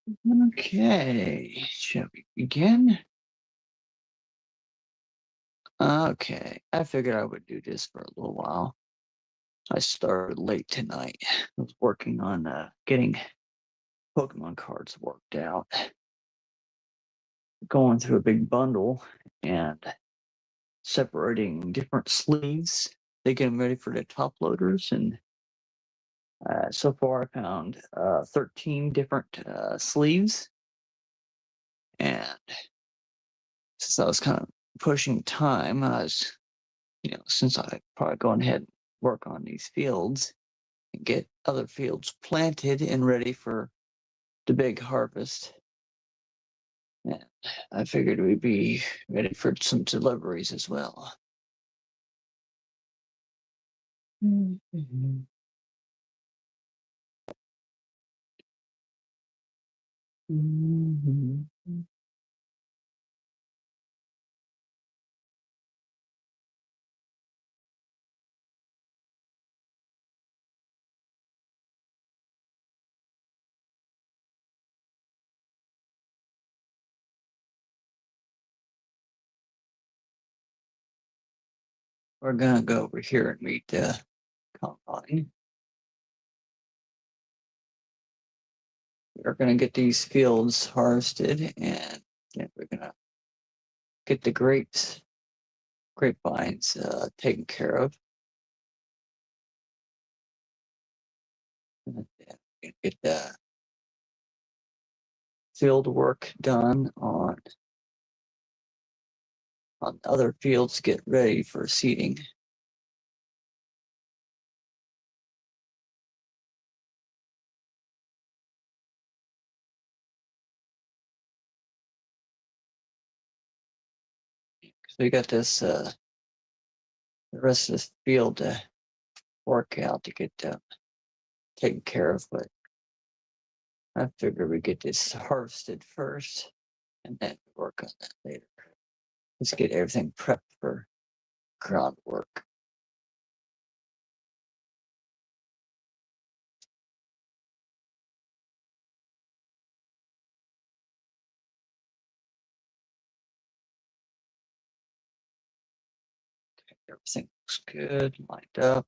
Okay, shall we begin? Okay, I figured I would do this for a little while. I started late tonight. I was working on getting Pokemon cards worked out, going through a big bundle and separating different sleeves, getting them ready for the top loaders. And so far, I found 13 different sleeves. And since I was kind of pushing time, since I probably going ahead and work on these fields and get other fields planted and ready for the big harvest. And I figured we'd be ready for some deliveries as well. Mhm. Mhm. We're gonna go over here and meet the combine. We're gonna get these fields harvested, and then we're gonna get the grapevines taken care of. And then get the field work done on other fields, get ready for seeding. So we got this the rest of this field to work out to get taken care of, but I figure we get this harvested first and then work on that later. Let's get everything prepped for groundwork. Everything looks good, lined up.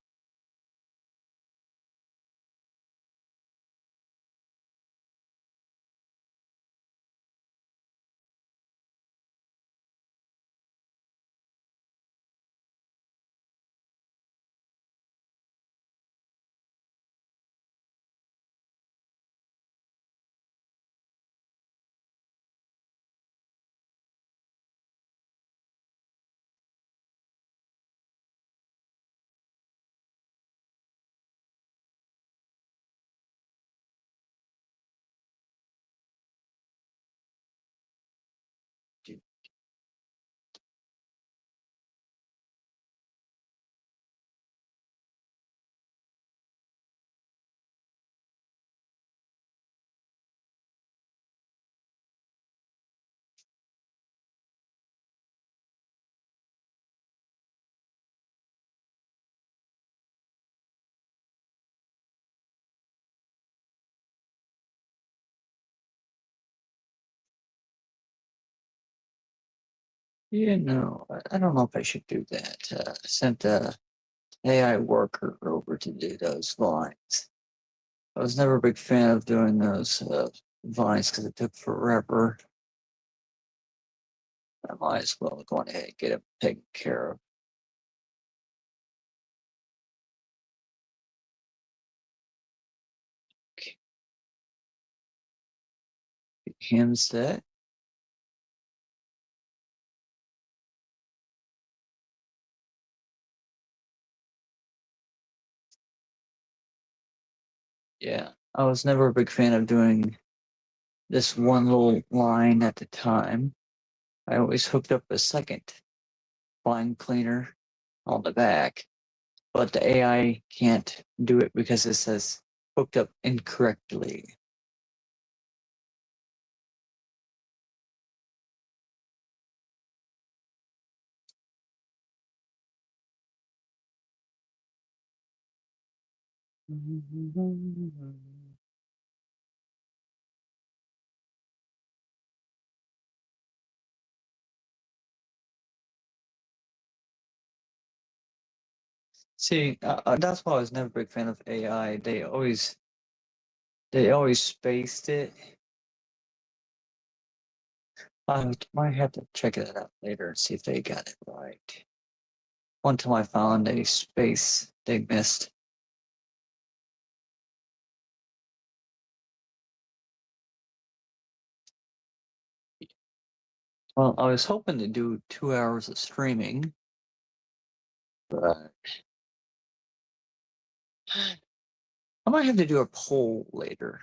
I don't know if I should do that. I sent a AI worker over to do those vines. I was never a big fan of doing those vines because it took forever. I might as well go ahead and get them taken care of. Hymns that. Yeah, I was never a big fan of doing this one little line at the time. I always hooked up a second line cleaner on the back, but the AI can't do it because it says hooked up incorrectly. See, that's why I was never a big fan of AI. They always spaced it. I might have to check it out later and see if they got it right. One time I found a space they missed. Well, I was hoping to do 2 hours of streaming, but I might have to do a poll later.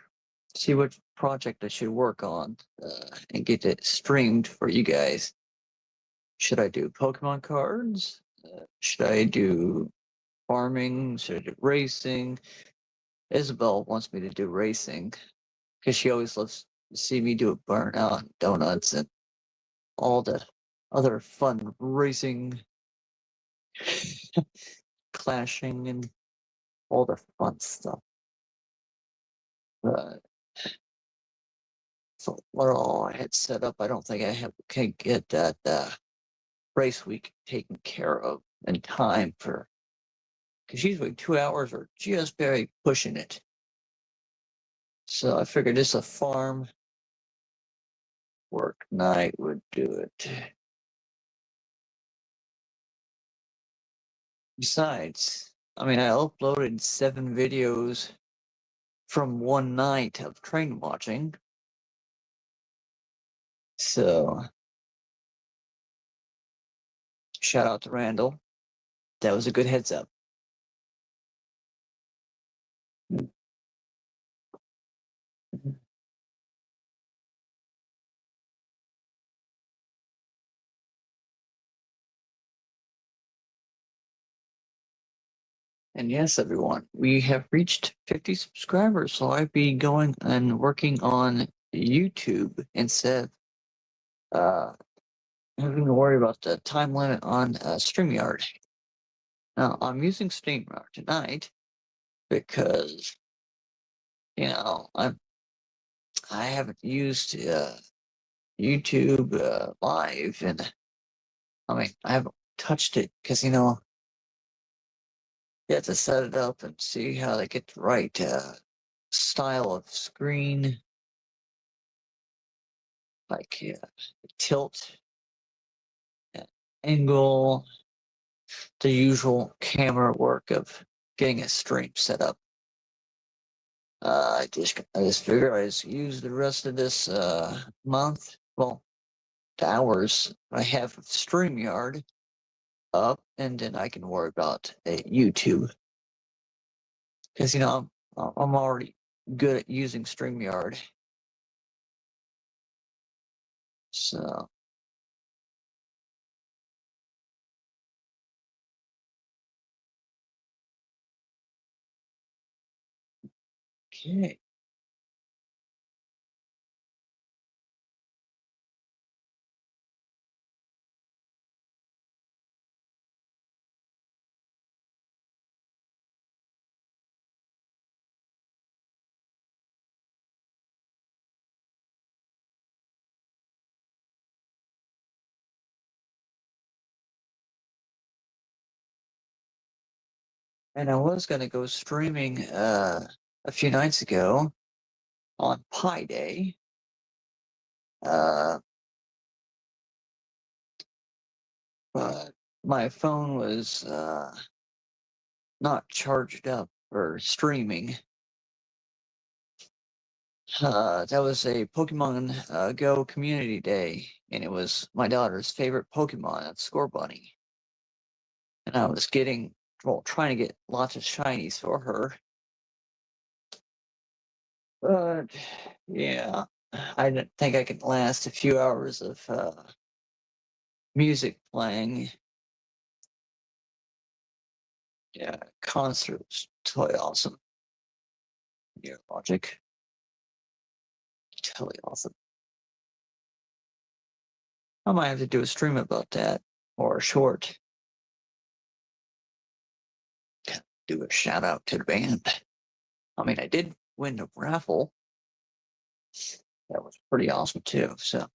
See what project I should work on and get it streamed for you guys. Should I do Pokemon cards? Should I do farming? Should I do racing? Isabel wants me to do racing because she always loves to see me do a burnout, donuts, and all the other fun racing, clashing, and all the fun stuff. But so what all I had set up, I don't think can get that race week taken care of in time for because usually 2 hours are just barely pushing it. So I figured this a farm work night would do it. Besides, I mean, I uploaded 7 videos from one night of train watching. So shout out to Randall. That was a good heads up. And yes, everyone, we have reached 50 subscribers, so I'll be going and working on YouTube instead of having to worry about the time limit on StreamYard. Now, I'm using StreamYard tonight because, I haven't used YouTube live, and I mean, I haven't touched it because, you have to set it up and see how to get the right style of screen, like tilt, angle, the usual camera work of getting a stream set up. I just figured I just use the rest of this month, well, the hours I have of StreamYard up, and then I can worry about YouTube because I'm already good at using StreamYard. So okay. And I was gonna go streaming a few nights ago on Pi Day. Uh, but my phone was not charged up for streaming. That was a Pokemon Go community day, and it was my daughter's favorite Pokemon, that's Scorbunny. And I was trying to get lots of shinies for her. But yeah, I didn't think I could last a few hours of music playing. Yeah, concert was totally awesome. Yeah, Logic, totally awesome. I might have to do a stream about that or a short. Do a shout out to the band. I mean, I did win the raffle. That was pretty awesome too. So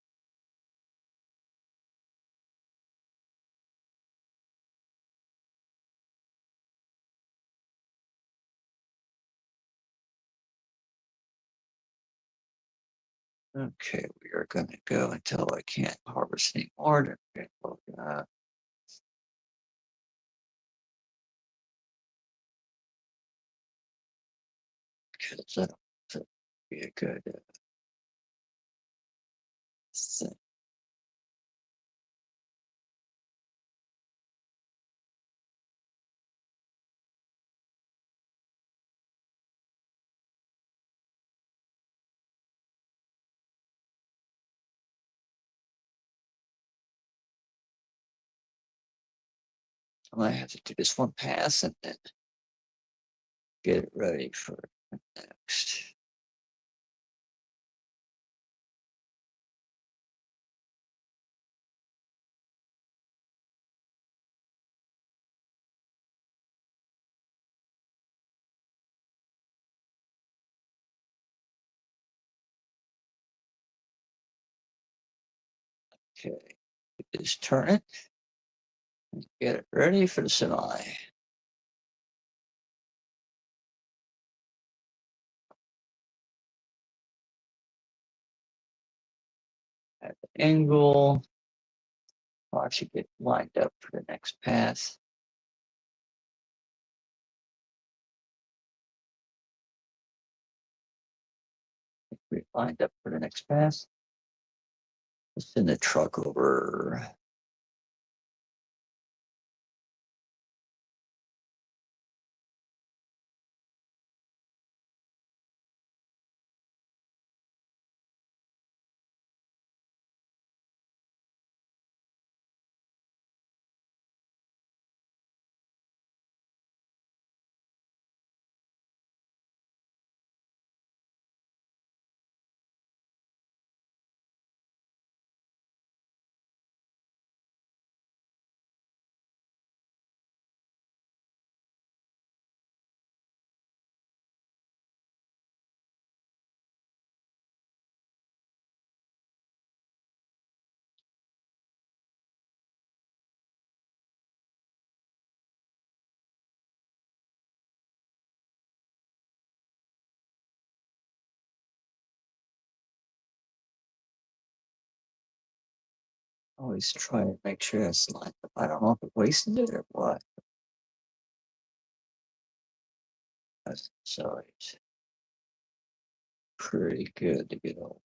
Okay, we are going to go until I can't harvest anymore. Okay, because that'll be a good thing. I might have to do this one pass and then get it ready for next. Okay, just turn it and get it ready for the semi. At the angle, I'll actually get lined up for the next pass. We lined up for the next pass. Let's send the truck over. Always try to make sure it's lined up. I don't know if it wasted it or what. So it's pretty good to get all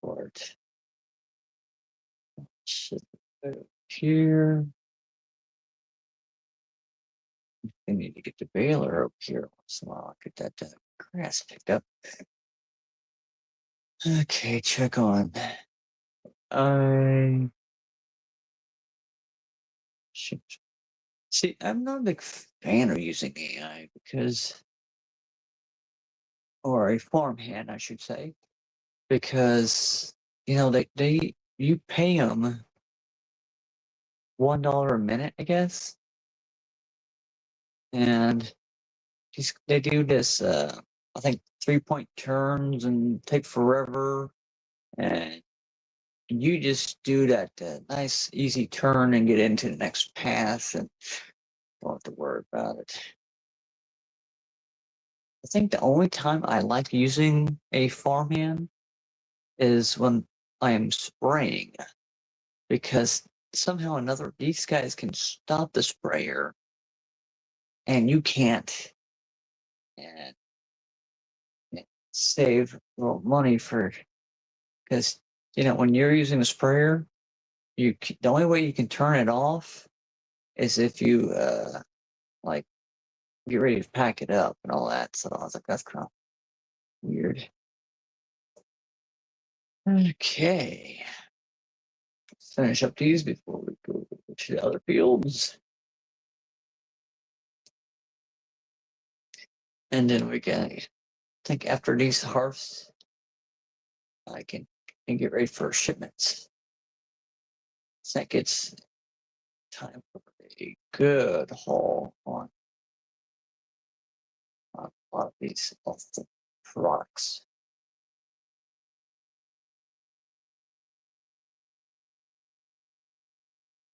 part. Should go here. I need to get the baler up here once in a while. Get that grass picked up. Okay, check on. I should see. I'm not a big fan of using AI because, or a farmhand, I should say, because they you pay them $1 a minute, I guess, and they do this. I think 3-point turns and take forever, and you just do that nice easy turn and get into the next path and don't have to worry about it. I think the only time I like using a farmhand is when I am spraying, because somehow or another these guys can stop the sprayer and you can't, and save a little money for, because when you're using a sprayer, the only way you can turn it off is if you like get ready to pack it up and all that. So I was like, that's kind of weird. Okay. Finish up these before we go to the other fields. And then we can, I think after these harvests, I can get ready for shipments. I think it's time for a good haul on a lot of these awesome products.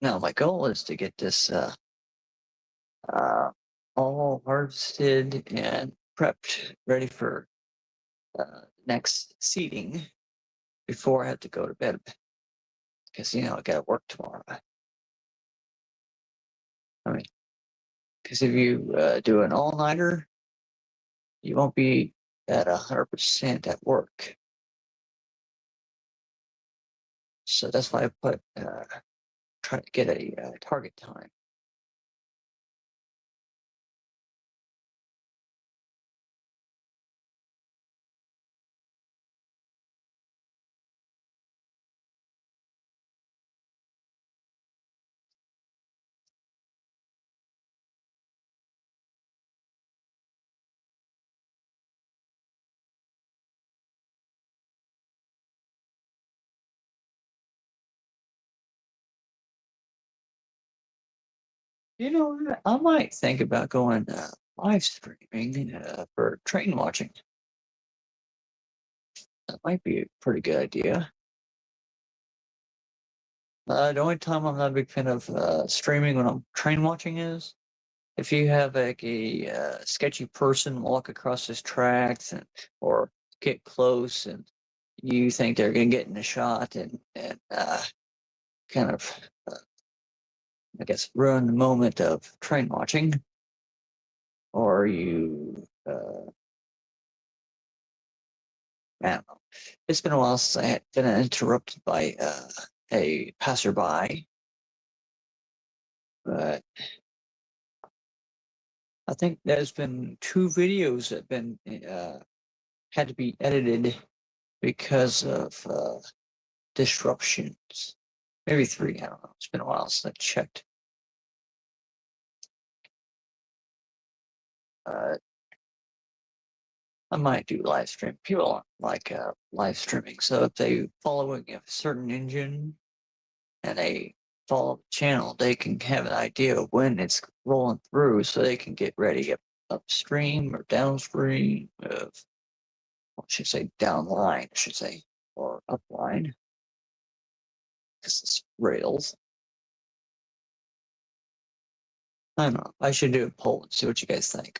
Now, my goal is to get this all harvested and prepped, ready for next seeding. before I have to go to bed because I got to work tomorrow. I mean, because if you do an all-nighter, you won't be at 100% at work. So that's why I try to get a target time. I might think about going live streaming for train watching. That might be a pretty good idea. The only time I'm not a big fan of streaming when I'm train watching is if you have like a sketchy person walk across his tracks or get close and you think they're going to get in a shot and kind of, I guess, ruin the moment of train watching, or I don't know. It's been a while since I had been interrupted by a passerby, but I think there's been 2 videos that have been had to be edited because of disruptions. Maybe 3. I don't know. It's been a while since I checked. Uh, I might do live stream. People like live streaming, so if they following a certain engine and they follow the channel, they can have an idea of when it's rolling through, so they can get ready upstream or downstream of, I should say downline, I should say, or upline, because it's rails. I don't know. I should do a poll and see what you guys think.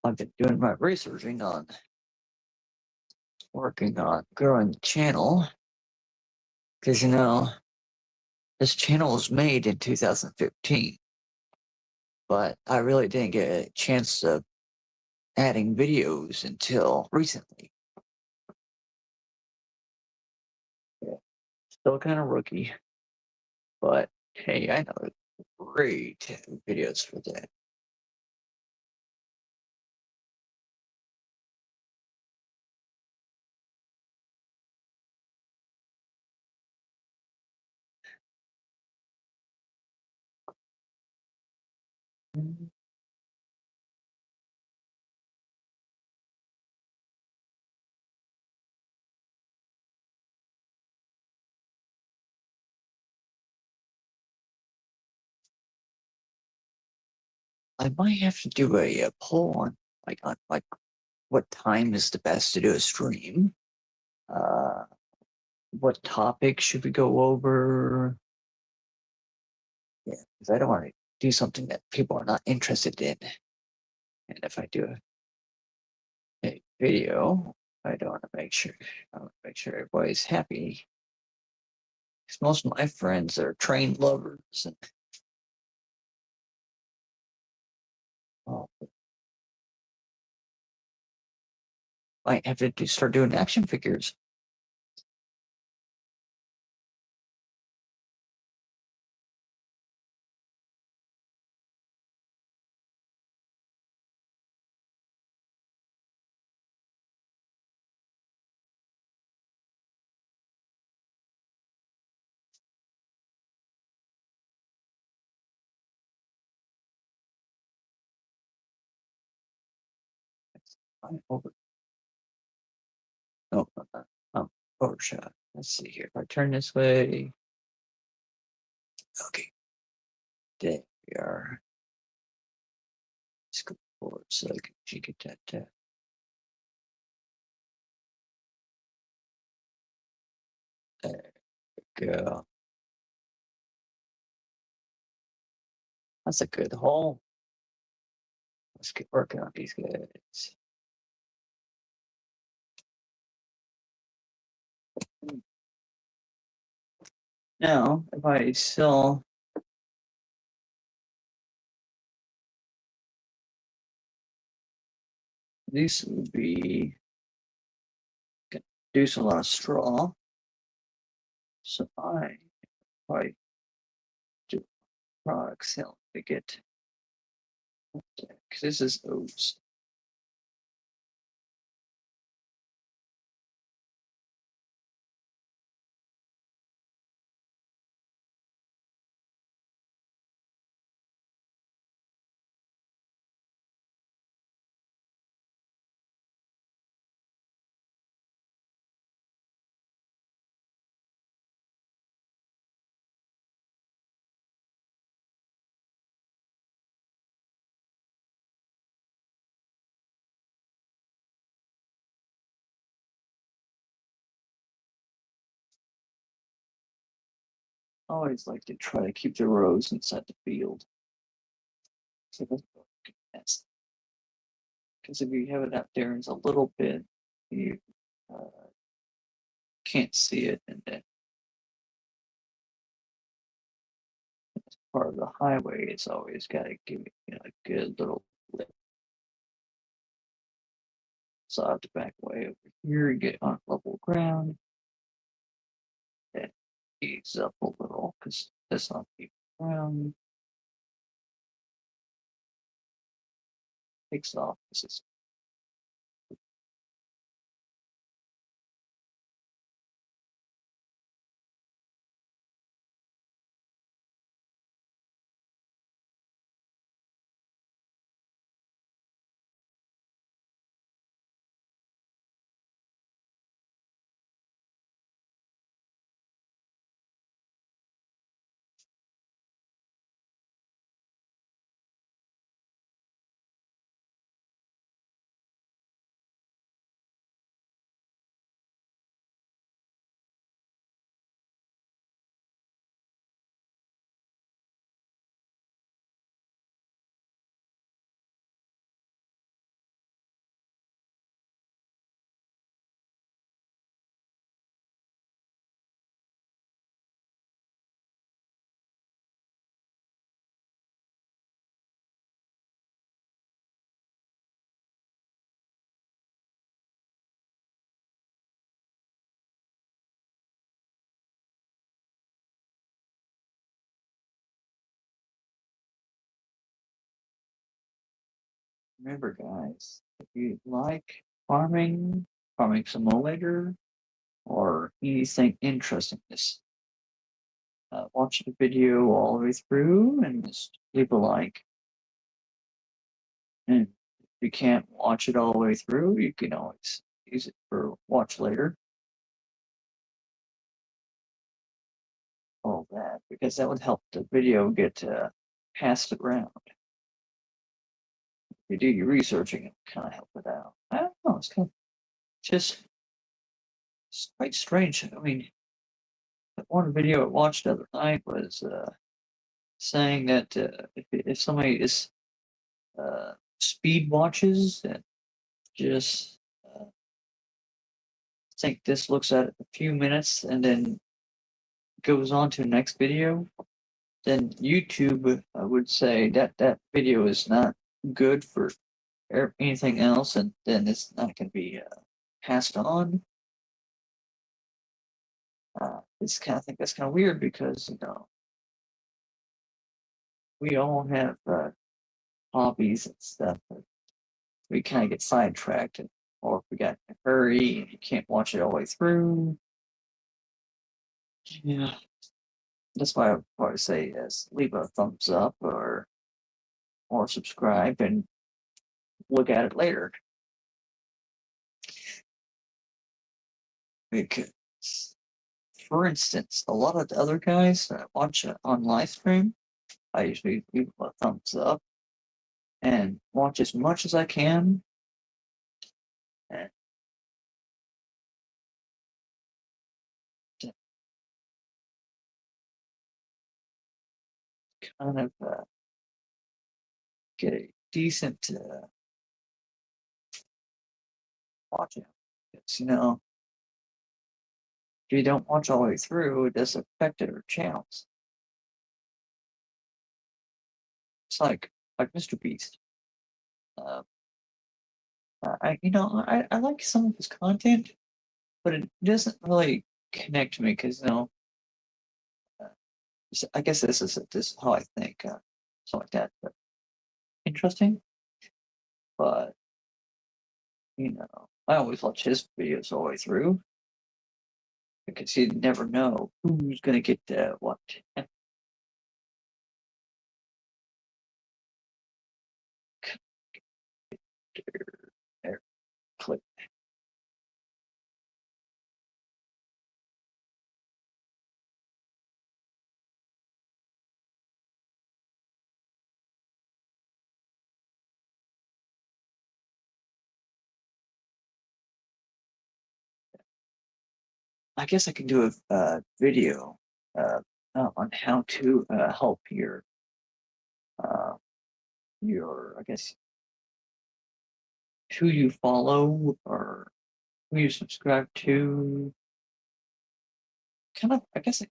I've been doing my researching on working on growing the channel because this channel was made in 2015, but I really didn't get a chance of adding videos until recently. Yeah, still kind of rookie, but hey, I know great videos for that. I might have to do a poll on like what time is the best to do a stream. Uh, what topic should we go over? Yeah, because I don't want to do something that people are not interested in. And if I do a video, I don't want to I want to make sure everybody's happy. Because most of my friends are trained lovers, and well, I have to start doing action figures. I'm over. No, I'm overshot. Let's see here. If I turn this way, okay. There we are. Let's go forward so I can get that. There we go. That's a good haul. Let's get working on these guys. Now, if I sell these, would be produce a lot of straw. So if I do product sale to get, because this is oats. I always like to try to keep the rows inside the field. So that's because if you have it out there, it's a little bit, you can't see it, and then part of the highway, it's always got to give it a good little lip. So I have to back way over here and get on level ground. And ease up a little because that's not even ground. Takes off. This is remember, guys, if you like farming simulator, or anything interesting, just watch the video all the way through and just leave a like. And if you can't watch it all the way through, you can always use it for watch later. All that, because that would help the video get passed around. If you do your researching, it kind of help it out. I don't know. It's kind of just it's quite strange. I mean, that one video I watched the other night was saying that if somebody is speed watches and just think this looks at a few minutes and then goes on to the next video, then YouTube would say that that video is not good for anything else, and then it's not going to be passed on. It's kind of think that's kind of weird because we all have hobbies and stuff. But we kind of get sidetracked, or if we got in a hurry and you can't watch it all the way through. Yeah, that's why I would probably say is leave a thumbs up or subscribe and look at it later. Because, for instance, a lot of the other guys that I watch on live stream, I usually leave a thumbs up and watch as much as I can. And kind of get a decent watching. It's, if you don't watch all the way through, it does affect other channels. It's like Mr. Beast. Uh, I like some of his content, but it doesn't really connect to me because uh, I guess this is how I think, something like that. But interesting, but I always watch his videos all the way through because you never know who's gonna get what. There, click. I guess I can do a video uh, on how to help uh, your I guess who you follow or who you subscribe to. Kind of, I guess.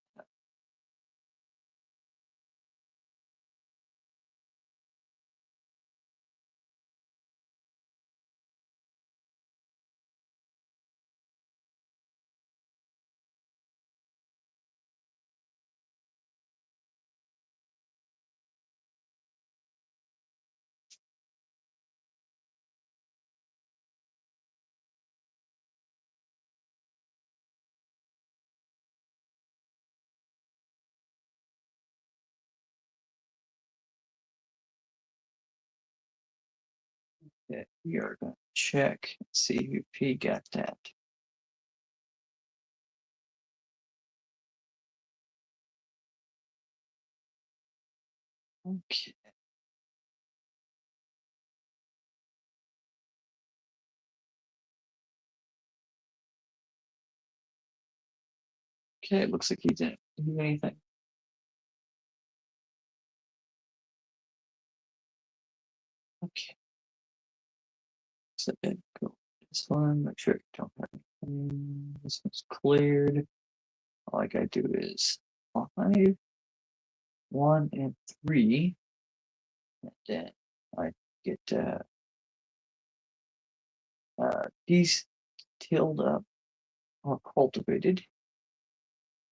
That we are going to check and see if he got that. Okay. Okay, it looks like he didn't do anything. Okay. So then go this one, make sure you don't have anything. This one's cleared. All I gotta do is 5, 1, and 3. And then I get these tilled up or cultivated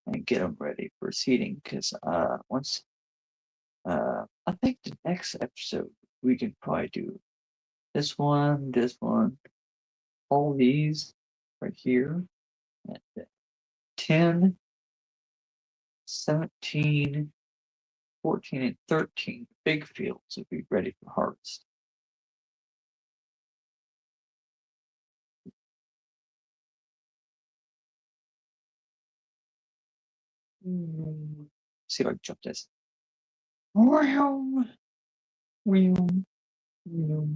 and get them ready for seeding because once I think the next episode we can probably do this one, all these right here, and then 10, 17, 14, and 13 big fields will be ready for harvest. See if I can jump this. Wow, wow, wow.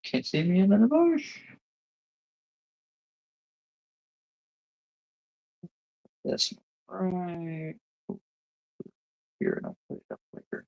Can't see me under the bush. This right here, and I'll put it up later.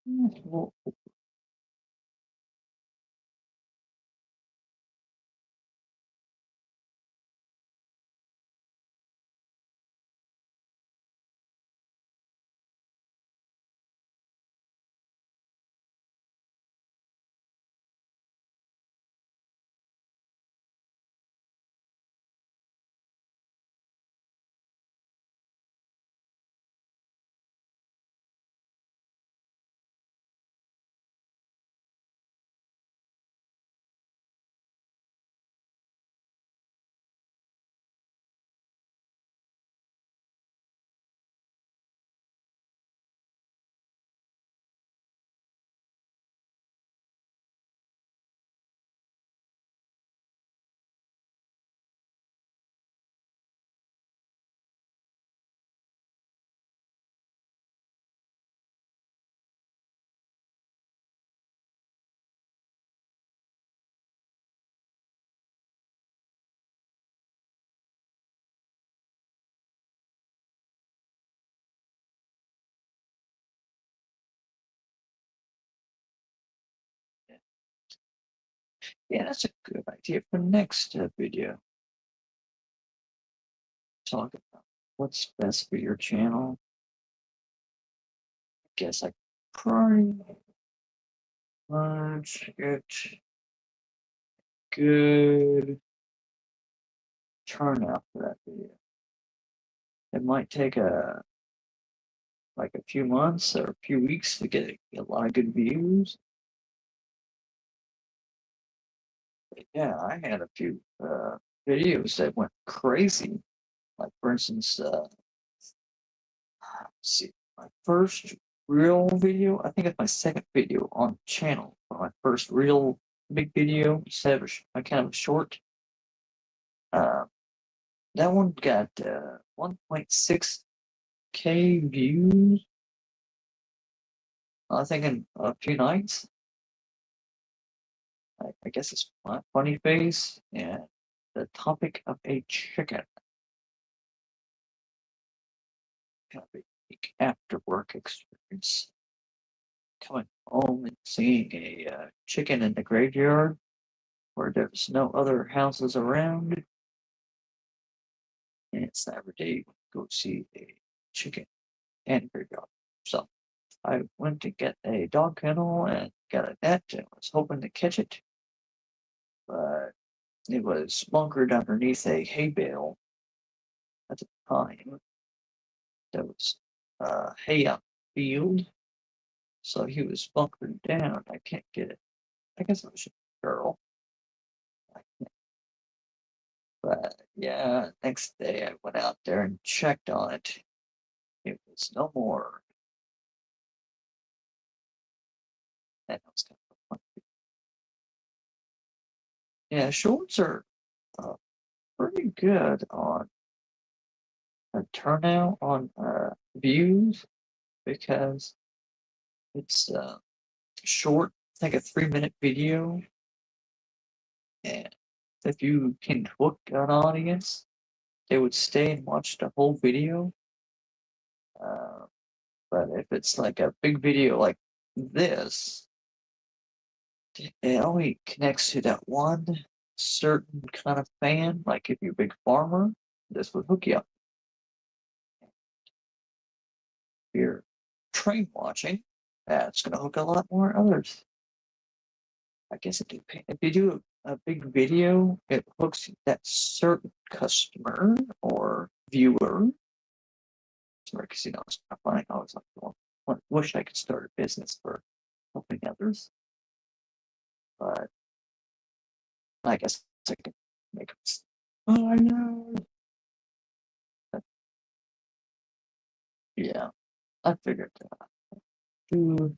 Well, Yeah, that's a good idea for next video. Talk about what's best for your channel. I guess I pretty much get good turnout for that video. It might take a few months or a few weeks to get a lot of good views. But yeah, I had a few videos that went crazy. Like for instance, let's see, my first real video, I think it's my second video on the channel. My first real big video, instead of a kind of a short. That one got 1.6K views. I think in a few nights. I guess it's my funny face and the topic of a chicken. Kind of a unique after work experience. Coming home and seeing a chicken in the graveyard where there's no other houses around. And it's Saturday, go see a chicken and graveyard. So I went to get a dog kennel and got a net and was hoping to catch it. But it was bunkered underneath a hay bale at the time. There was hay out the field. So he was bunkered down. I can't get it. I guess it was a girl. But yeah, next day I went out there and checked on it. It was no more. And it was kind of fun. Yeah, shorts are pretty good on a turnout on views because it's short, like a 3-minute video. And if you can hook an audience, they would stay and watch the whole video. But if it's like a big video like this, it only connects to that one certain kind of fan. Like if you're a big farmer, this would hook you up. If you're train watching, that's going to hook a lot more others. I guess it depends. If you do a big video, it hooks that certain customer or viewer. Because it's not funny. I was like, well, I wish I could start a business for helping others, but I guess I can make them. Oh, I know. Yeah, I figured do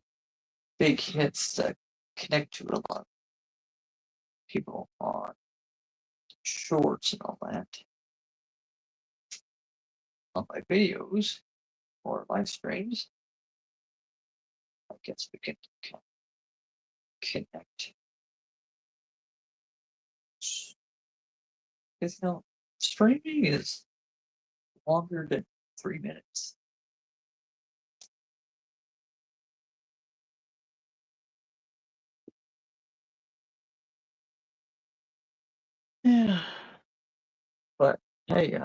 big hits that connect to a lot of people on shorts and all that on my videos or live streams. I guess we can connect. Because streaming is longer than 3 minutes. Yeah, but hey,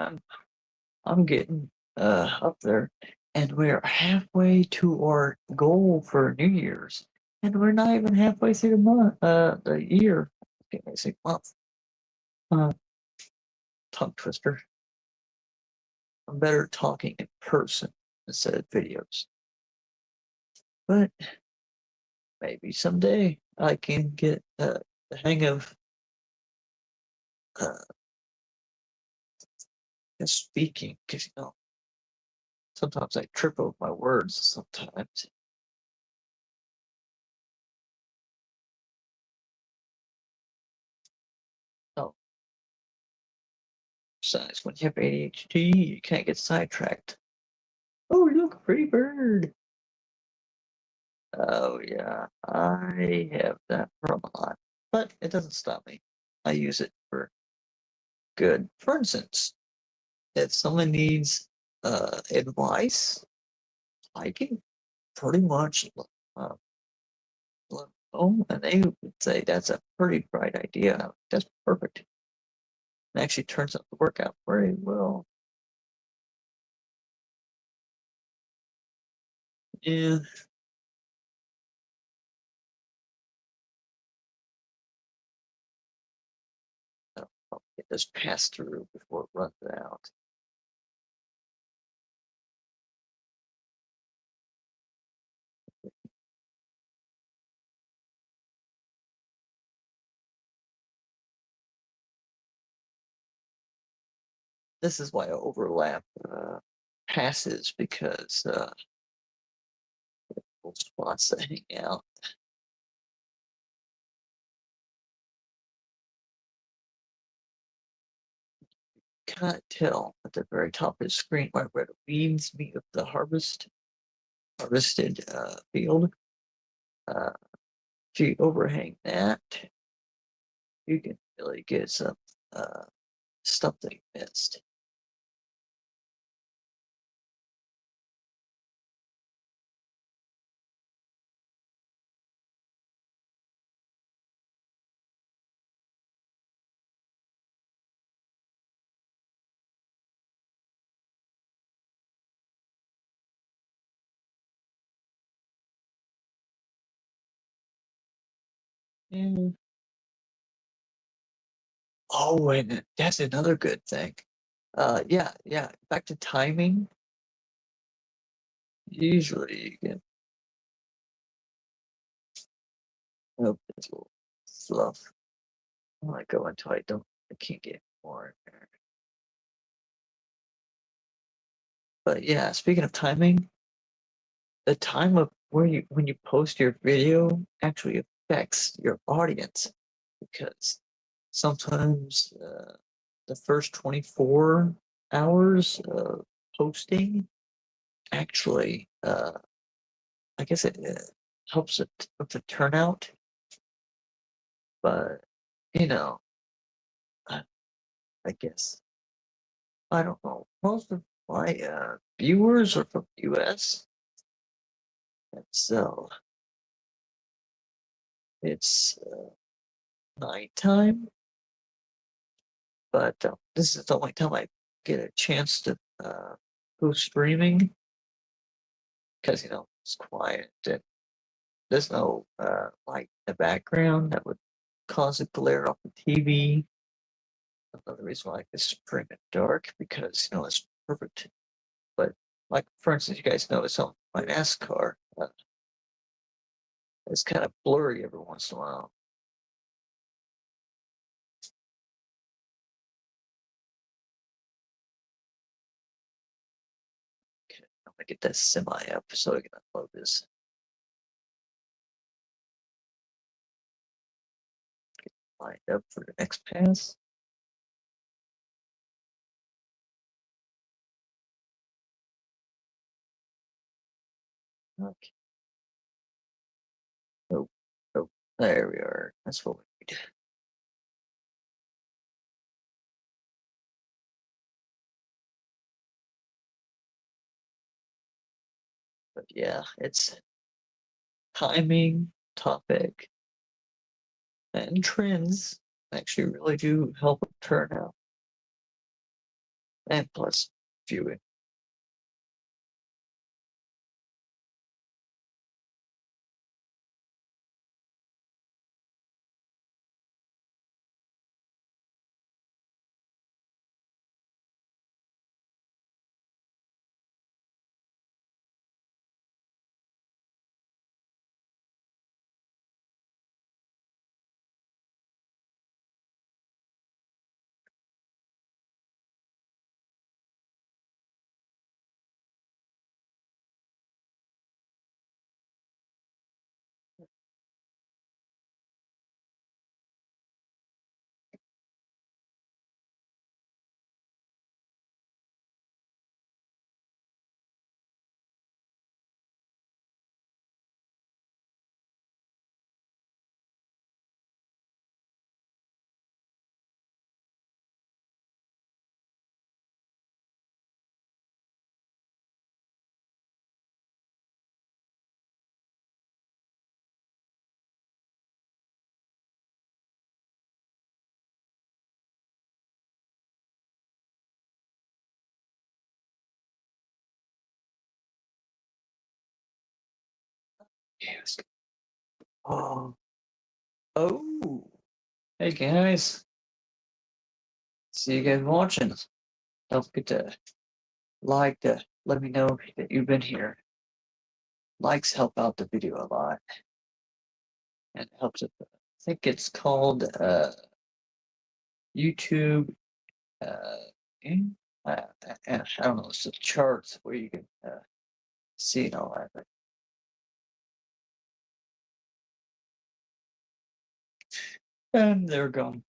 I'm getting up there, and we're halfway to our goal for New Year's, and we're not even halfway through the year. Okay, I say month. Tongue twister. I'm better talking in person instead of videos. But maybe someday I can get the hang of speaking, because sometimes I trip over my words. Sometimes. Oh, besides, when you have ADHD, you can't get sidetracked. Oh, look, pretty bird. Oh yeah, I have that problem a lot, but it doesn't stop me. I use it for good. For instance, if someone needs advice, I can pretty much Oh, and they would say that's a pretty bright idea. That's perfect. It actually turns out the workout very well. Yeah, I'll get this passed through before it runs out. This is why I overlap passes because little spots that hang out. Can't tell at the very top of the screen where the weeds meet with the harvested field. Uh, if you overhang that, you can really get some uh, stuff that you missed. Mm. Oh, and that's another good thing. Yeah, yeah. Back to timing. Usually you can this little fluff. I want to go until I can't get more in there. But yeah, speaking of timing, the time of where you when you post your video actually affects your audience because sometimes the first 24 hours of posting actually I guess it helps it with the turnout, but you know I, I guess I don't know, most of my viewers are from US, and so it's nighttime. But this is the only time I get a chance to go streaming because it's quiet and there's no light in the background that would cause a glare off the TV. Another reason why I like to stream in dark because it's perfect. But like for instance, you guys notice on my NASCAR, it's kind of blurry every once in a while. Okay, I'm gonna get that semi up so I can upload this. Lined up for the next pass. Okay. Oh, oh, there we are. That's what we need. But yeah, it's timing, topic, and trends actually really do help with turnout and plus viewing. Yes. Oh, oh, hey guys, see you guys watching. Don't forget to let me know that you've been here. Likes help out the video a lot, and it helps it. I think it's called YouTube. Uh, in- I don't know. It's the charts where you can see it all that. And they're gone.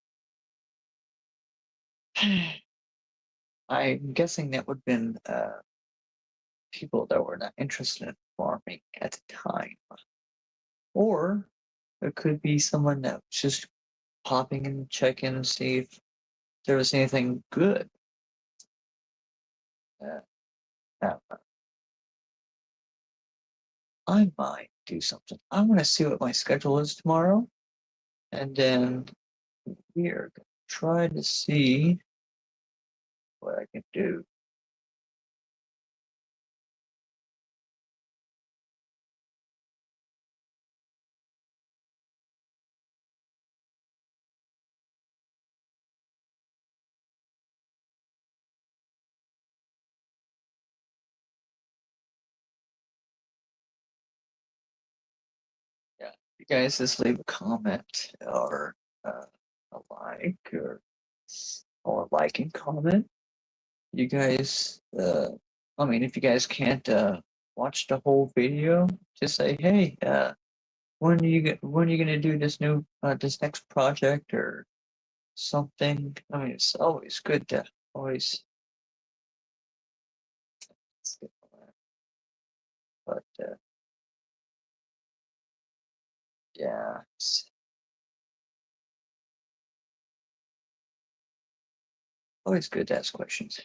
I'm guessing that would have been people that were not interested in farming at the time. Or it could be someone that was just popping in, check in, and see if there was anything good. Uh, uh, I might do something. I want to see what my schedule is tomorrow, and then we are going to try to see what I can do. Yeah, you guys just leave a comment or a like or like and comment. You guys, I mean, if you guys can't watch the whole video, just say, "Hey, when are you gonna do this next project or something?" I mean, it's always good to always, but yeah, it's always good to ask questions.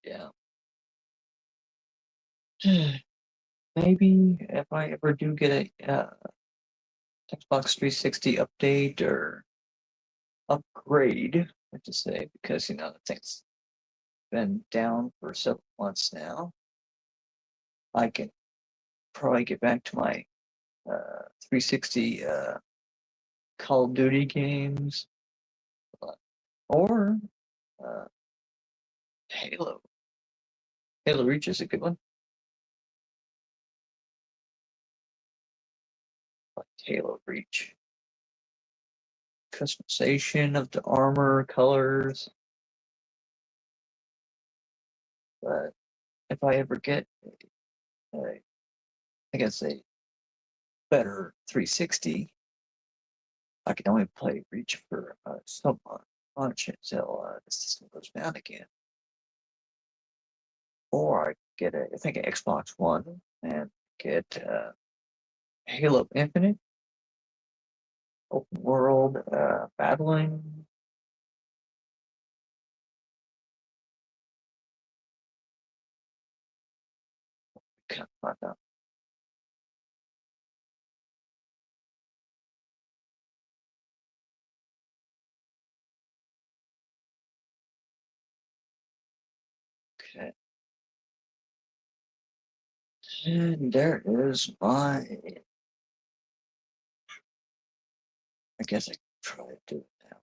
Yeah. Maybe if I ever do get a Xbox 360 update or upgrade, I have to say, because the thing's been down for several months now. I can probably get back to my 360 Call of Duty games or uh, Halo. Halo Reach is a good one. Like Halo Reach. Customization of the armor, colors. But if I ever get, I guess, a better 360, I can only play Reach for so much until the system goes down again. Or I get I think, an Xbox One and get Halo Infinite, open world, battling. Can't find out. Okay. And there is my. I guess I can try to do it now.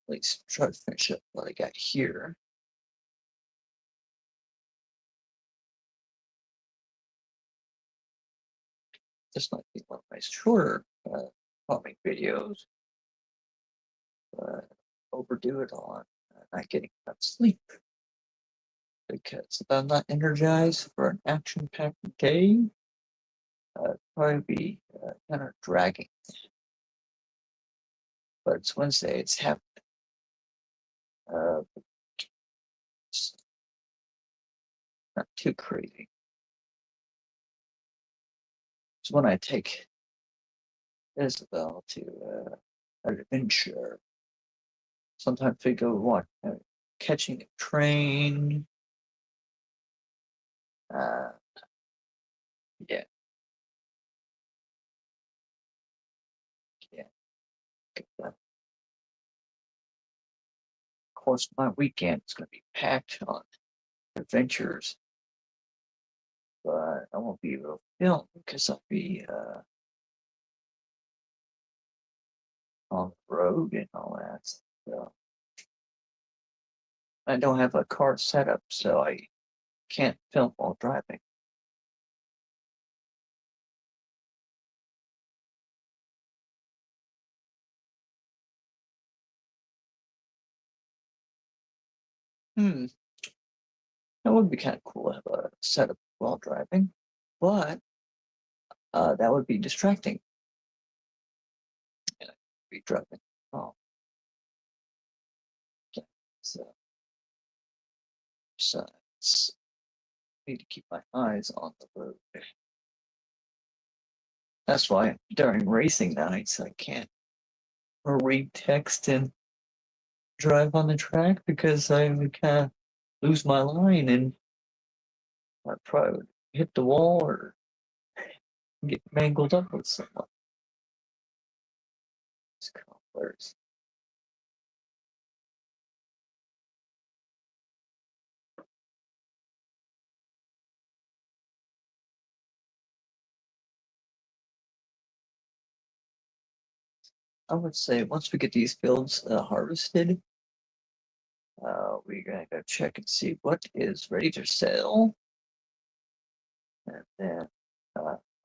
At least try to finish up what I got here. This might be one of my shorter farming videos. But overdo it on not getting enough sleep because if I'm not energized for an action-packed day, probably be kind of dragging. But it's Wednesday; it's happening. It's not too crazy. It's when I take Isabel to an adventure. Sometimes we go catching a train. Uh, yeah. Of course, my weekend is going to be packed on adventures, but I won't be able to film because I'll be on the road and all that. So I don't have a car set up, so I can't film while driving. Hmm, that would be kind of cool to have a setup while driving, but that would be distracting. And I'd be driving. Oh, okay. So, besides, I need to keep my eyes on the road. That's why during racing nights I can't read text and drive on the track because I would kind of lose my line and I'd probably hit the wall or get mangled up with someone. It's colors. I would say once we get these fields harvested, we're gonna go check and see what is ready to sell, and then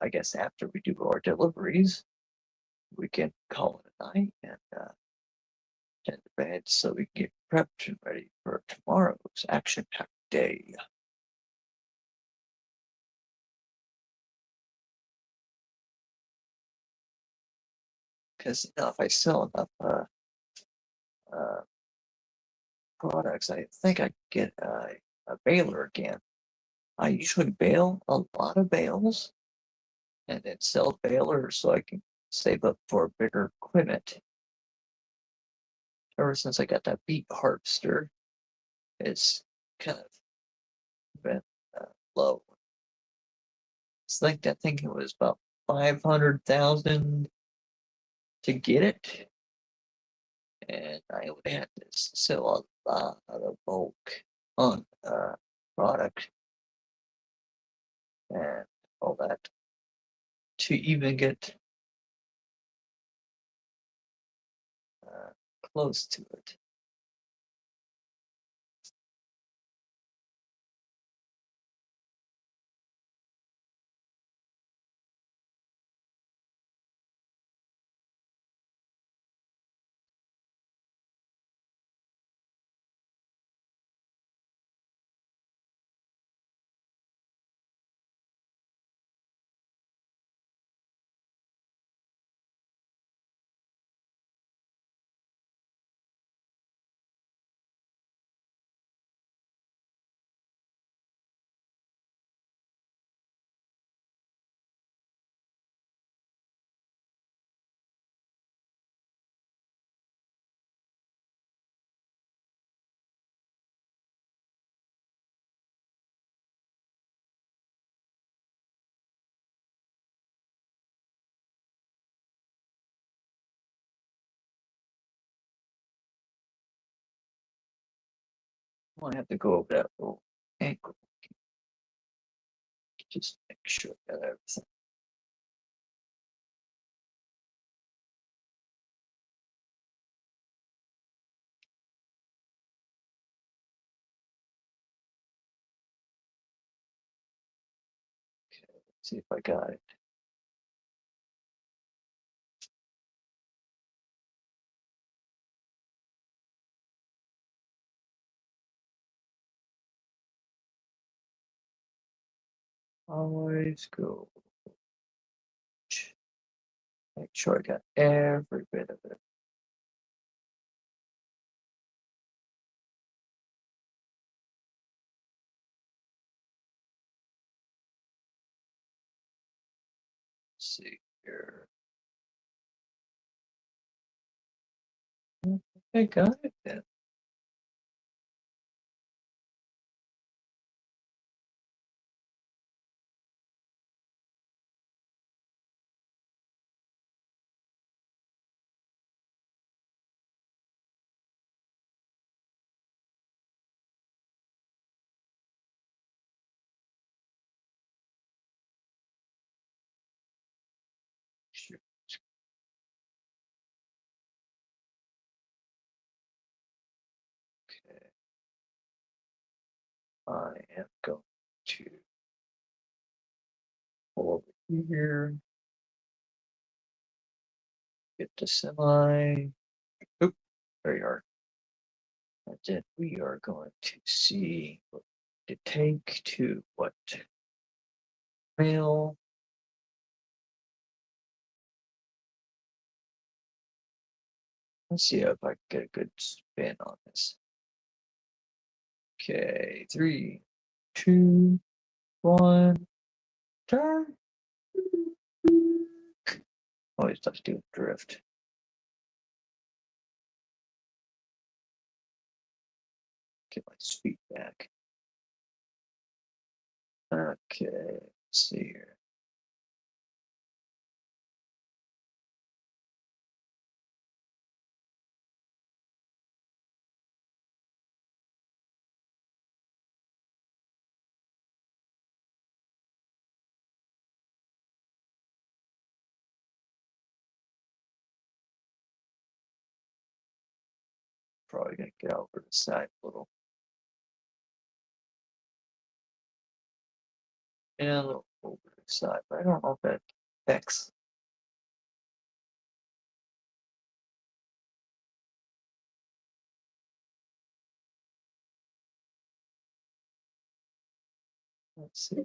I guess after we do our deliveries, we can call it a night and head to bed so we can get prepped and ready for tomorrow's action-packed day. Because if I sell enough uh, products, I think I get a baler again. I usually bale a lot of bales and then sell balers so I can save up for bigger equipment. Ever since I got that beet harvester, it's kind of been low. It's like I think it was about 500,000 to get it, and I would have to sell a lot of bulk on product and all that to even get uh, close to it. I want to have to go over that little ankle just make sure that everything. Okay, let's see if I got it. Always go. Make sure I got every bit of it. Let's see here. I got it then. Sure. Okay. I am going to pull over here, get the semi. Oop, there you are. And then we are going to see what to take to what mail. Let's see if I can get a good spin on this. Okay, 3, 2, 1, turn. Always tough to do with drift. Get my speed back. Okay, let's see here. Probably gonna get over the side a little. And a little over the side, but I don't know if that affects. Let's see.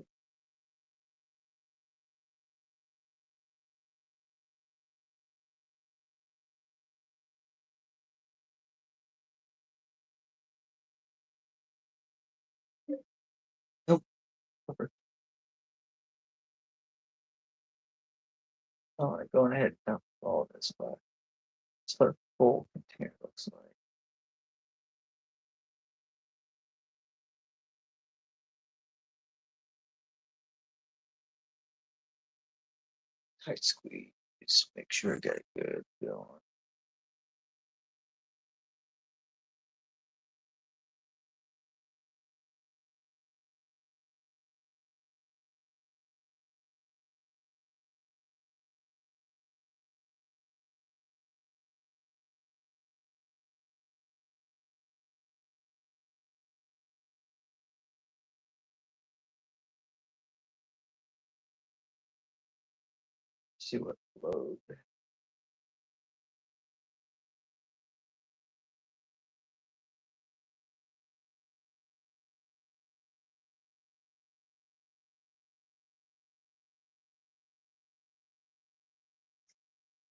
Nope. Over. All right, going ahead and dump all this, but it's their full container looks like. Tight squeeze. Make sure I get a good feel on. See what load.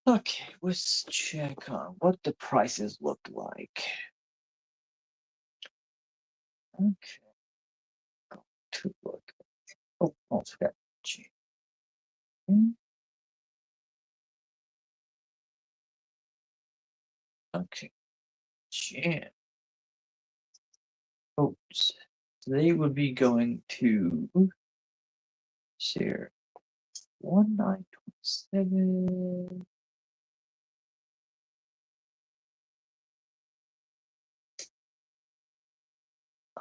Okay, let's check on what the prices look like. Okay. Go to look. Oh, almost forgot. Okay. Jan. Oops. They would be going to share 1927.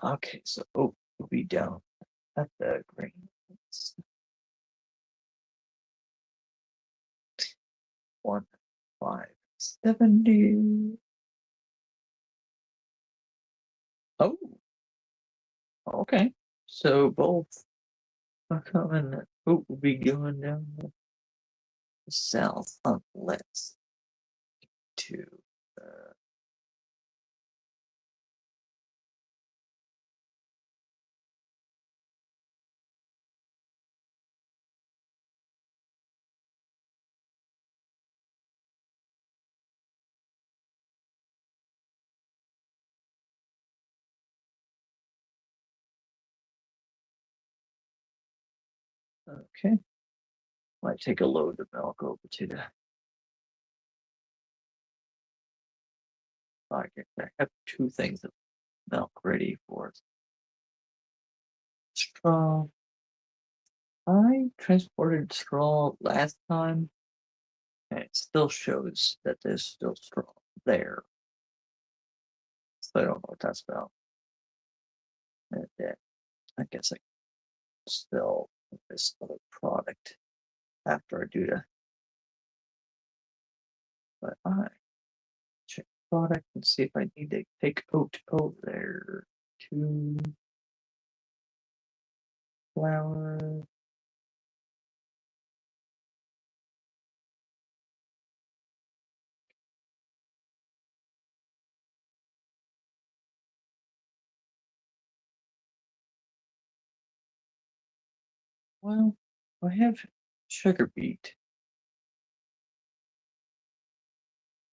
Okay, so will be down at the green. 1570. Oh, okay. So both are coming. Will be going down the south unless to. Uh, okay. Might take a load of milk over to the. I have 2 things of milk ready for straw. I transported straw last time, and it still shows that there's still straw there. So I don't know what that's about. And then I guess I can still this other product after I do the But I check product and see if I need to take oat over there to flour. Well, I have sugar beet,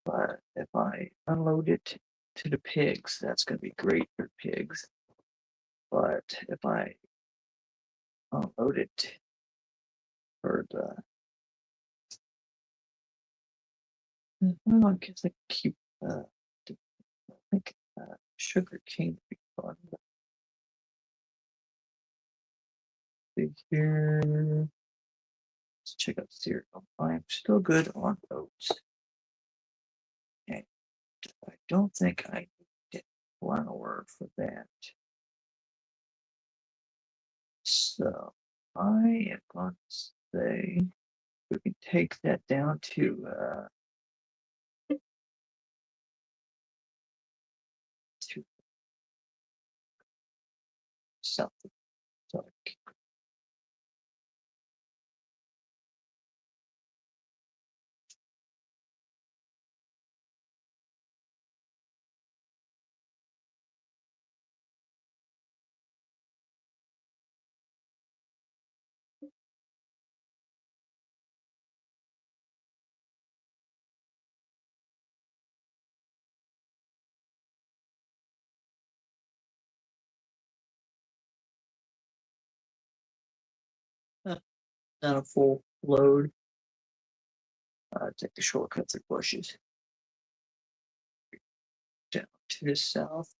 but if I unload it to the pigs, that's going to be great for pigs. But if I unload it for the, well, I guess I keep, the- I think sugar cane would be fun. Let's see here. Let's check out cereal. I'm still good on oats. And I don't think I need flour for that. So I am going to say we can take that down to something. So not a full load. Take the shortcut through bushes down to the south.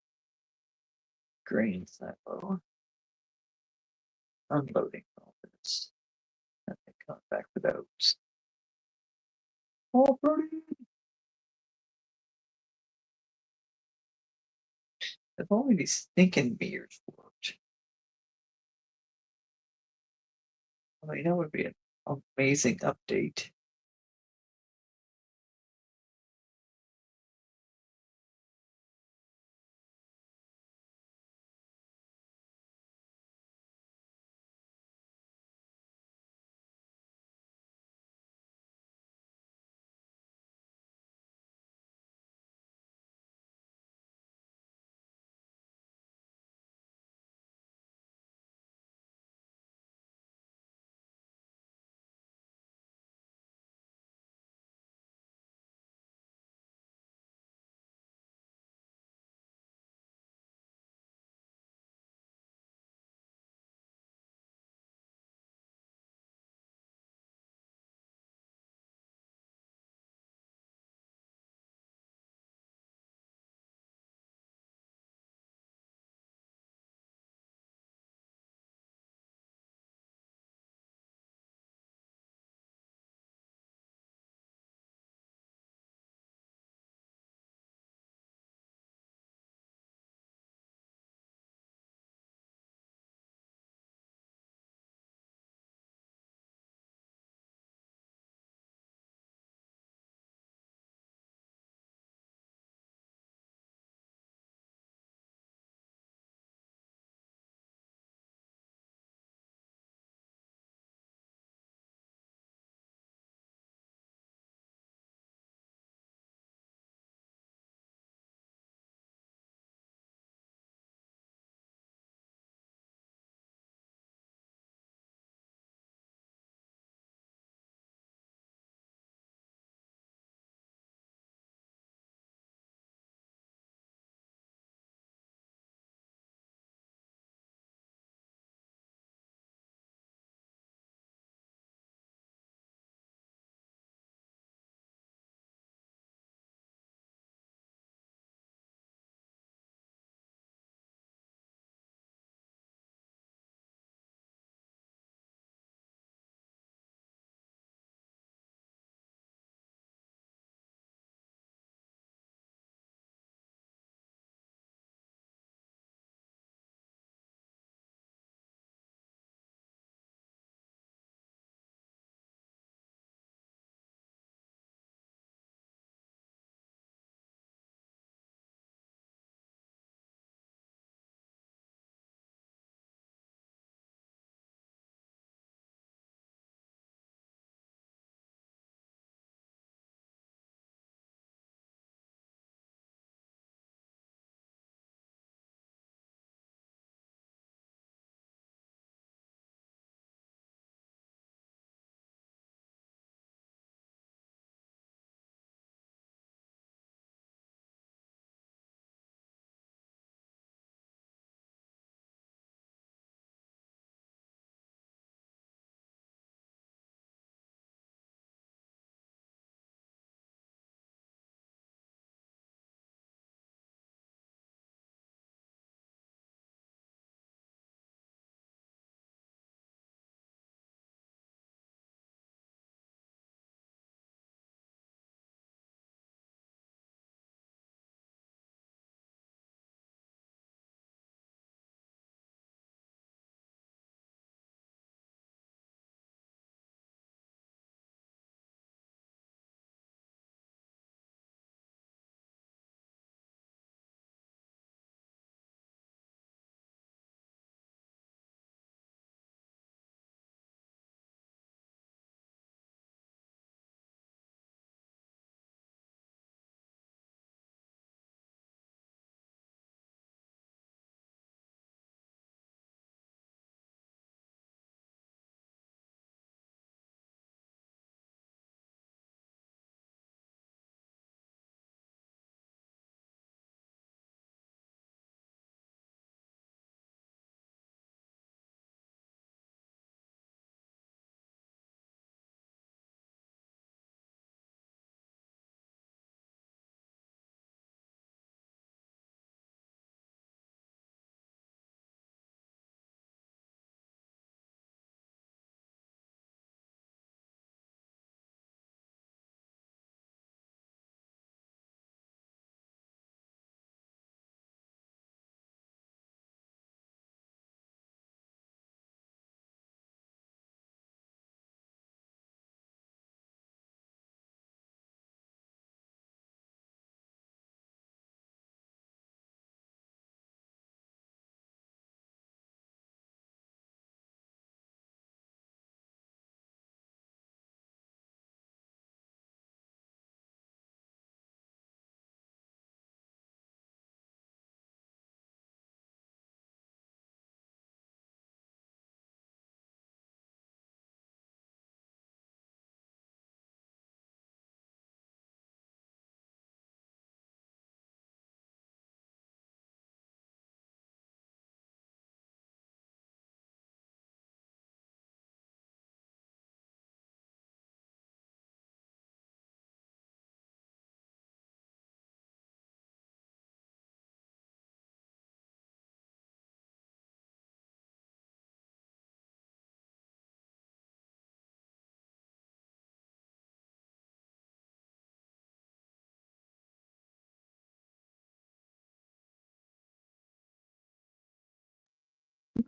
Grain silo. Unloading all this. And then coming back with oats. Oh, pretty. If only these thinking beers worked. I mean, that would be an amazing update.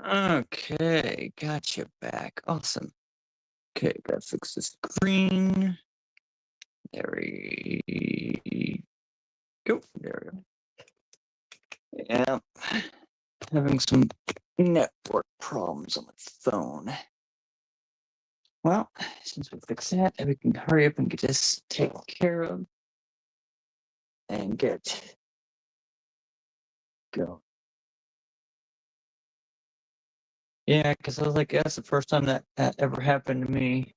Okay, gotcha back. Awesome. Okay, gotta fix the screen. There we go. There we go. Yeah, having some network problems on my phone. Well, since we fixed that, we can hurry up and get this taken care of and get going. Yeah, because I was like, that's the first time that ever happened to me.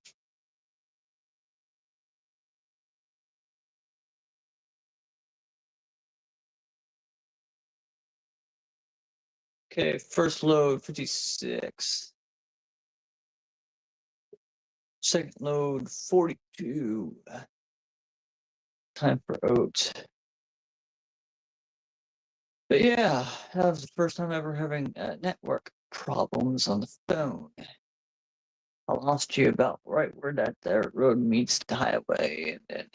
Okay, first load 56. Second load 42. Time for oats. But yeah, that was the first time ever having network problems on the phone. I lost you about right where that there road meets the highway, and then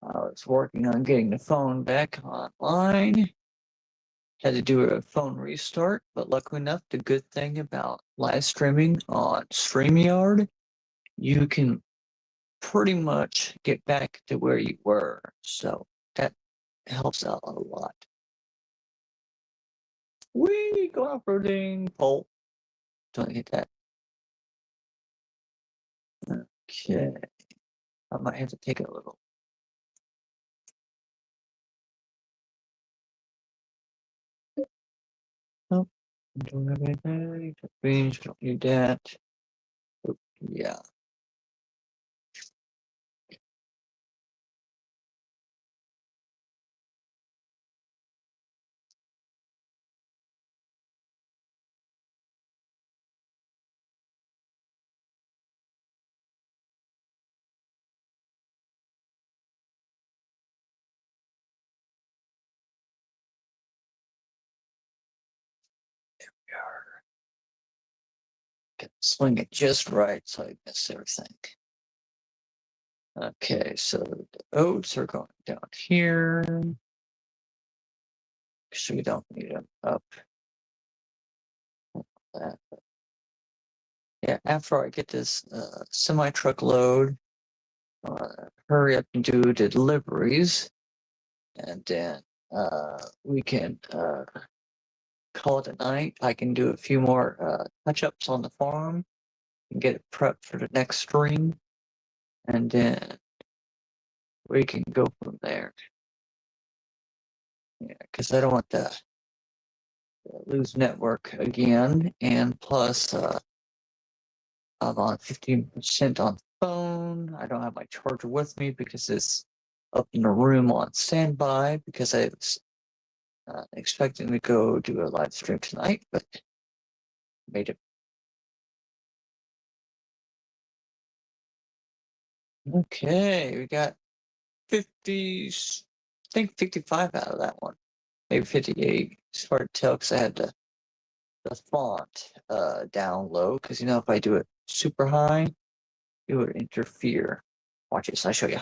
I was working on getting the phone back online. Had to do a phone restart, but luckily enough, the good thing about live streaming on StreamYard, you can pretty much get back to where you were. So that helps out a lot. We go off-roading pole. Don't hit that. Okay. I might have to take a little. Oh, don't have anything. Range, don't need that. Oh, yeah. Can swing it just right so I miss everything. Okay, so the oats are going down here. So we don't need them up. That. Yeah, after I get this semi truck load, hurry up and do the deliveries, and then we can call it a night. I can do a few more touch ups on the farm and get it prepped for the next stream, and then we can go from there. Yeah, because I don't want to lose network again, and plus I'm on 15% on phone. I don't have my charger with me because it's up in the room on standby because I was expecting to go do a live stream tonight, but made it. Okay, we got 50, I think 55 out of that one. Maybe 58. It's hard to tell because I had the font down low because, you know, if I do it super high, it would interfere. Watch this, I'll show you.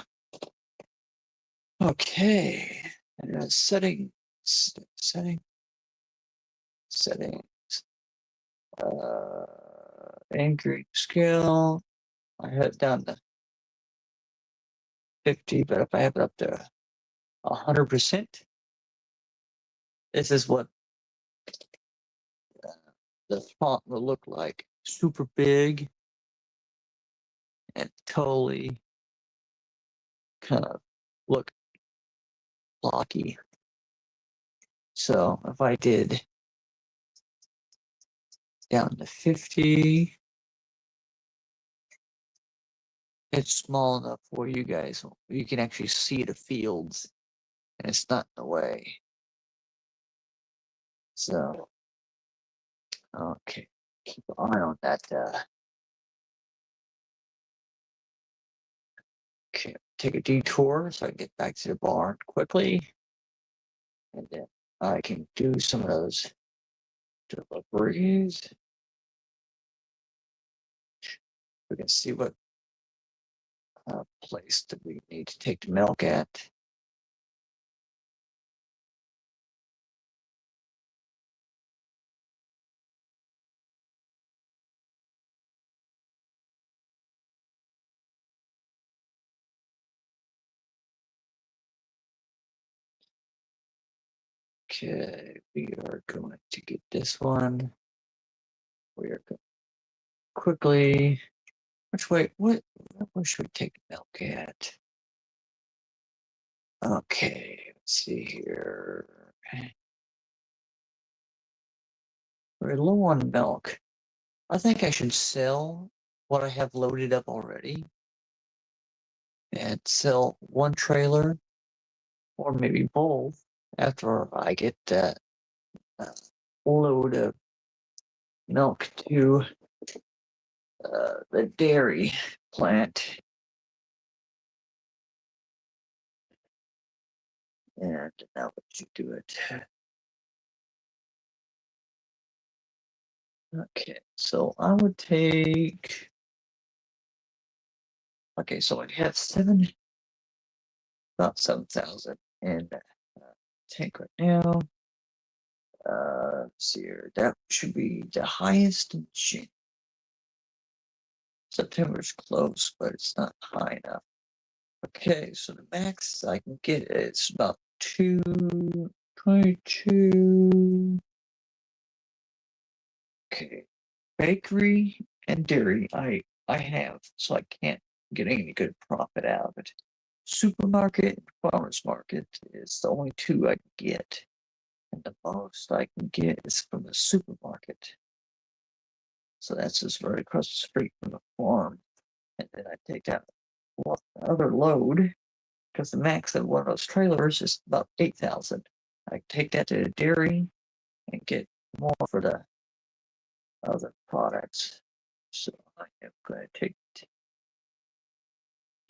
Okay, and settings, settings, anchoring scale. I have it down to 50, but if I have it up to 100%, this is what the font will look like. Super big and totally kind of look blocky. So if I did down to 50, it's small enough where you guys, you can actually see the fields and it's not in the way. So, okay, keep an eye on that. Okay, take a detour so I can get back to the barn quickly. And then I can do some of those deliveries. We can see what place that we need to take the milk at. Okay, we are going to get this one. We are going quickly. Which way? Where should we take the milk at? Okay, let's see here. We're low on milk. I think I should sell what I have loaded up already and sell one trailer or maybe both after I get that load of milk to the dairy plant. And now let you do it. Okay, so I would take. Okay, so I have about 7,000 in tank right now. Let's see here. That should be the highest in June. September's close, but it's not high enough. Okay, so the max I can get is about 222. Okay, bakery and dairy I have, so I can't get any good profit out of it. Supermarket and farmers market is the only two I can get. And the most I can get is from the supermarket. So that's just right across the street from the farm. And then I take that other load because the max of one of those trailers is about 8,000. I take that to the dairy and get more for the other products. So I am going to take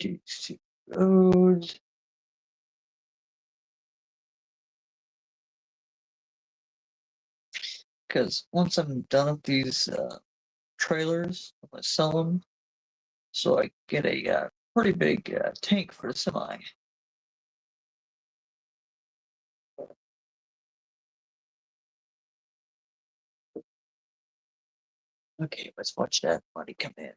these two roads. Because once I'm done with these trailers, I'm going to sell them so I get a pretty big tank for the semi. Okay, let's watch that money come in.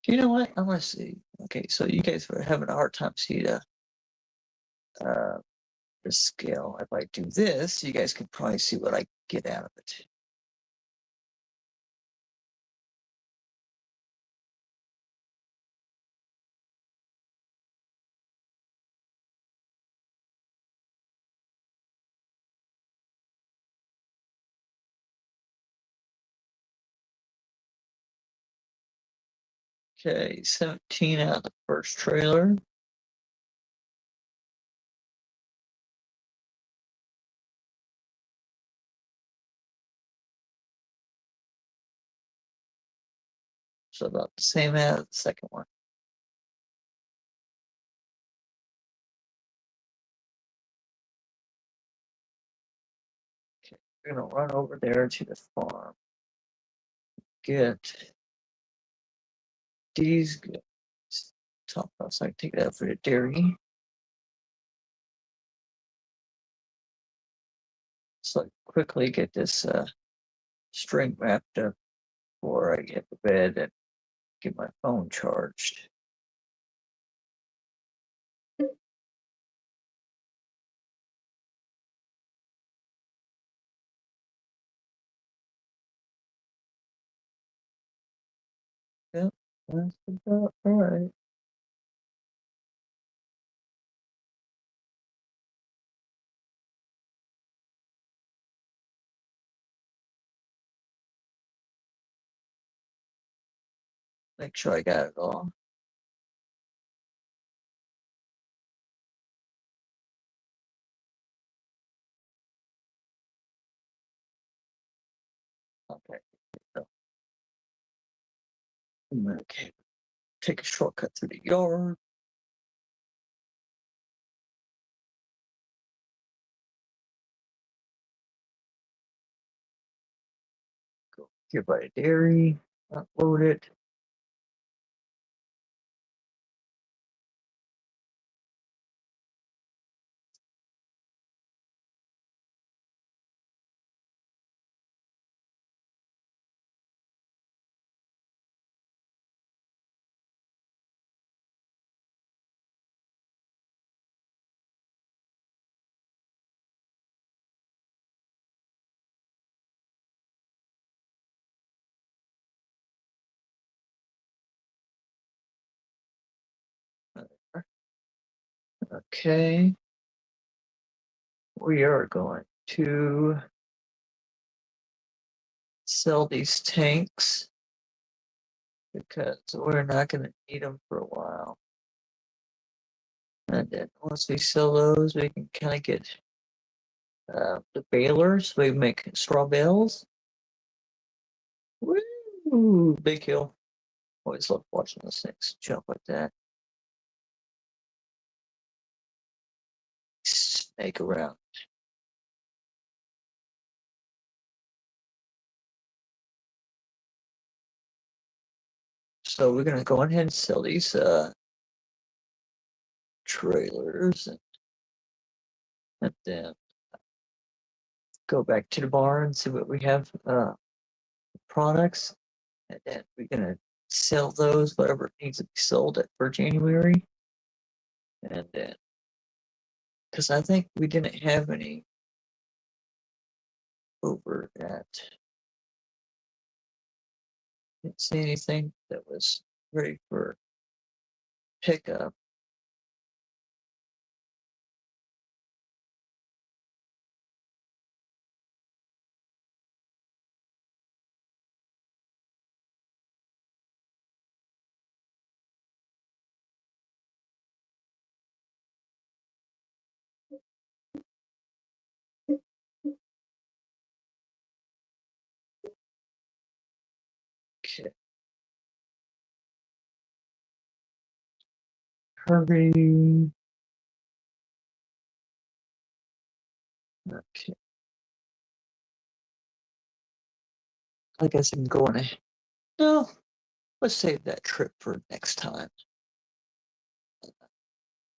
Do you know what? I want to see. Okay, so you guys were having a hard time seeing the scale. If I do this, you guys can probably see what I get out of it. Okay, 17 out of the first trailer. So about the same as the second one. Okay, we're gonna run over there to the farm. Get these goods. Top off so I can take it out for the dairy. So I quickly get this string wrapped up before I get to bed and get my phone charged. Yep, that's about right. Make sure I got it all. Okay. So, okay. Take a shortcut through the yard. Go here by the dairy. Upload it. Okay. We are going to sell these tanks because we're not going to need them for a while. And then once we sell those, we can kind of get the balers. We make straw bales. Woo! Big hill. Always love watching those things jump like that. Snake around. So we're gonna go ahead and sell these trailers and then go back to the bar and see what we have products, and then we're gonna sell those whatever needs to be sold for January, and then because I think we didn't have any over at didn't see anything that was ready for pickup. Okay. Hurry. Okay. I guess I can go on a no. Let's save that trip for next time.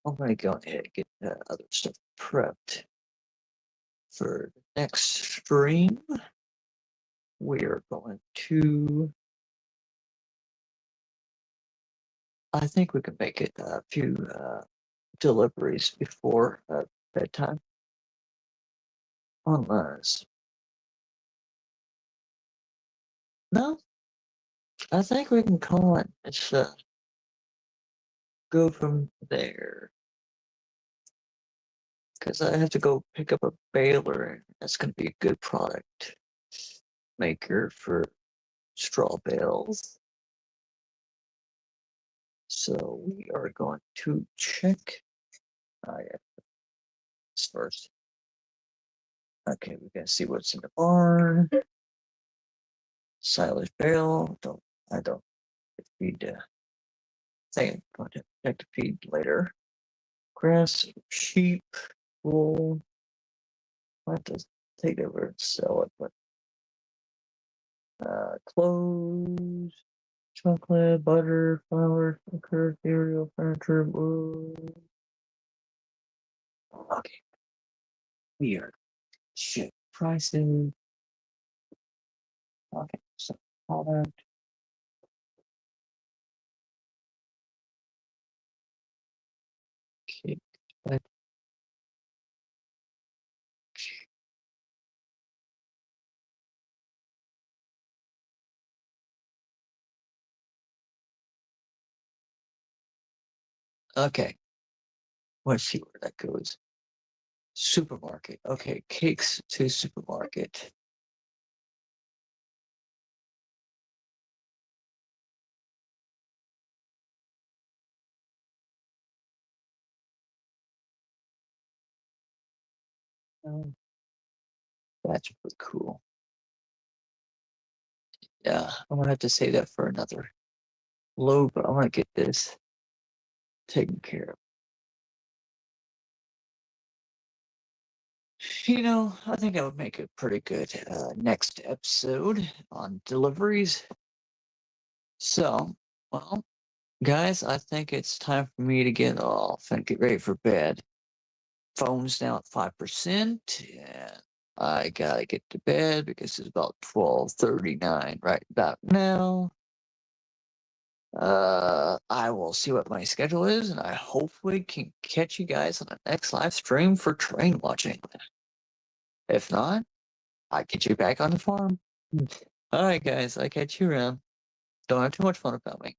I'm gonna go ahead and get other stuff prepped for the next stream. We are going to. I think we can make it a few deliveries before bedtime. Unless no, I think we can call it. It's go from there because I have to go pick up a baler, and that's going to be a good product maker for straw bales. So we are going to check. Yeah, this first. Okay, we gotta see what's in the barn. Silage bale. I don't feed thing. I'm going to check the feed later. Grass, sheep, wool. I have to take it over and sell it, but clothes, chocolate, butter, flour, sugar, cereal, furniture, wood. Okay. Weird. Shit. Prices. Okay, so all that. Okay. But, okay. Let's see where that goes. Supermarket. Okay, cakes to supermarket. That's pretty cool. Yeah, I'm gonna have to say that for another load, but I want to get this taken care of. I think I would make a pretty good next episode on deliveries. So, well, guys, I think it's time for me to get off and get ready for bed. Phone's now at 5%, and I gotta get to bed because it's about 12:39 right about now. I will see what my schedule is, and I hopefully can catch you guys on the next live stream for train watching. If not, I get you back on the farm. All right, guys, I catch you around. Don't have too much fun about me.